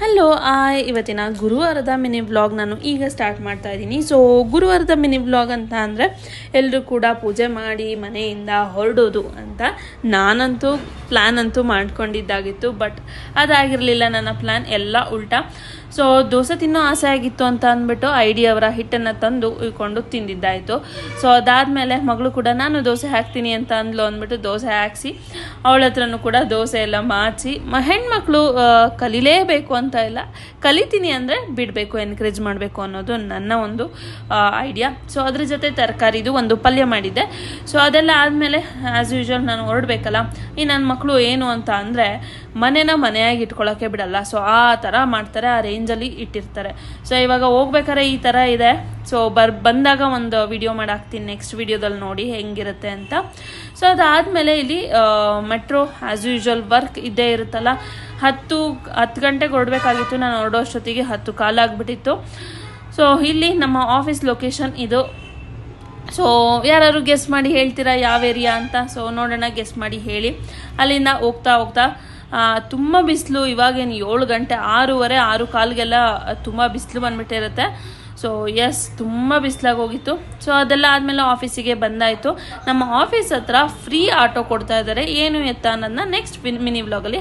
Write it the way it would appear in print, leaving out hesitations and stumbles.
Hello ಇವತ್ತಿನ ಗುರುವಾರದ mini vlog ನಾನು ಈಗ ಸ್ಟಾರ್ಟ್ ಮಾಡ್ತಾ ಇದ್ದೀನಿ. ಸೊ ಗುರುವಾರದ ಮಿನಿ ವ್ಲಾಗ್ ಅಂತ ಅಂದರೆ ಎಲ್ಲರೂ ಕೂಡ ಪೂಜೆ ಮಾಡಿ ಮನೆಯಿಂದ ಹೊರಡೋದು ಅಂತ ನಾನಂತೂ ಪ್ಲ್ಯಾನ್ ಅಂತೂ ಮಾಡ್ಕೊಂಡಿದ್ದಾಗಿತ್ತು. ಬಟ್ ಅದಾಗಿರಲಿಲ್ಲ, ನನ್ನ ಪ್ಲ್ಯಾನ್ ಎಲ್ಲ ಉಲ್ಟಾ. ಸೊ ದೋಸೆ ತಿನ್ನೋ ಆಸೆ ಆಗಿತ್ತು ಅಂತ ಅಂದ್ಬಿಟ್ಟು ಅವರ ಹಿಟ್ಟನ್ನು ತಂದು ಇಟ್ಕೊಂಡು ತಿಂದಿದ್ದಾಯಿತು. ಸೊ ಅದಾದಮೇಲೆ ಮಗಳು ಕೂಡ ನಾನು ದೋಸೆ ಹಾಕ್ತೀನಿ ಅಂತ ಅಂದ್ಲು ಅಂದ್ಬಿಟ್ಟು ದೋಸೆ ಹಾಕ್ಸಿ ಅವಳ ಹತ್ರನೂ ಕೂಡ ದೋಸೆ ಎಲ್ಲ ಮಾಡಿಸಿ, ಹೆಣ್ಮಕ್ಳು ಕಲೀಲೇಬೇಕು ಅಂತ ಇಲ್ಲ, ಕಲಿತೀನಿ ಅಂದರೆ ಬಿಡಬೇಕು, ಎನ್ಕರೇಜ್ ಮಾಡಬೇಕು ಅನ್ನೋದು ನನ್ನ ಒಂದು ಐಡಿಯಾ. ಸೊ ಅದ್ರ ಜೊತೆ ತರಕಾರಿದು ಒಂದು ಪಲ್ಯ ಮಾಡಿದ್ದೆ. ಸೊ ಅದೆಲ್ಲ ಆದಮೇಲೆ ಆ್ಯಸ್ ಯೂಶ್ವಲ್ ನಾನು ಹೊರಡ್ಬೇಕಲ್ಲ. ಈ ನನ್ನ ಮಕ್ಕಳು ಏನು ಅಂತ ಅಂದರೆ ಮನೆಯಾಗಿ ಇಟ್ಕೊಳ್ಳೋಕ್ಕೆ ಬಿಡಲ್ಲ. ಸೊ ಆ ಥರ ಮಾಡ್ತಾರೆ, ಆ ರೇಂಜಲ್ಲಿ ಇಟ್ಟಿರ್ತಾರೆ. ಸೊ ಇವಾಗ ಹೋಗ್ಬೇಕಾದ್ರೆ ಈ ಥರ ಇದೆ. ಸೊ ಬಂದಾಗ ಒಂದು ವಿಡಿಯೋ ಮಾಡಾಕ್ತೀನಿ, ನೆಕ್ಸ್ಟ್ ವಿಡಿಯೋದಲ್ಲಿ ನೋಡಿ ಹೆಂಗಿರುತ್ತೆ ಅಂತ. ಸೊ ಅದಾದಮೇಲೆ ಇಲ್ಲಿ ಮೆಟ್ರೋ ಆ್ಯಸ್ ಯೂಶ್ವಲ್ ವರ್ಕ್ ಇದ್ದೇ ಇರುತ್ತಲ್ಲ. 10 ಗಂಟೆಗೆ ಹೊರಡಬೇಕಾಗಿತ್ತು, ನಾನು ಹೊರಡೋ ಅಷ್ಟೊತ್ತಿಗೆ 10 ಕಾಲಾಗ್ಬಿಟ್ಟಿತ್ತು. ಸೊ ಇಲ್ಲಿ ನಮ್ಮ ಆಫೀಸ್ ಲೊಕೇಶನ್ ಇದು. ಸೊ ಯಾರು ಗೆಸ್ ಮಾಡಿ ಹೇಳ್ತೀರಾ ಯಾವ ಏರಿಯಾ ಅಂತ? ಸೊ ನೋಡೋಣ, ಗೆಸ್ ಮಾಡಿ ಹೇಳಿ. ಅಲ್ಲಿಂದ ಹೋಗ್ತಾ ತುಂಬ ಬಿಸಿಲು. ಇವಾಗೇನು 7 ಗಂಟೆ, 6:30 6:15ಗೆಲ್ಲ ತುಂಬ ಬಿಸಿಲು ಬಂದ್ಬಿಟ್ಟಿರುತ್ತೆ. ಸೊ ಎಸ್, ತುಂಬ ಬಿಸಿಲಾಗಿ ಹೋಗಿತ್ತು. ಸೊ ಅದೆಲ್ಲ ಆದಮೇಲೆ ಆಫೀಸಿಗೆ ಬಂದಾಯಿತು. ನಮ್ಮ ಆಫೀಸ್ ಹತ್ರ ಫ್ರೀ ಆಟೋ ಕೊಡ್ತಾ ಇದ್ದಾರೆ, ಏನು ಎತ್ತ ಅನ್ನೋದನ್ನ ನೆಕ್ಸ್ಟ್ ಮಿನಿ ವ್ಲಾಗಲ್ಲಿ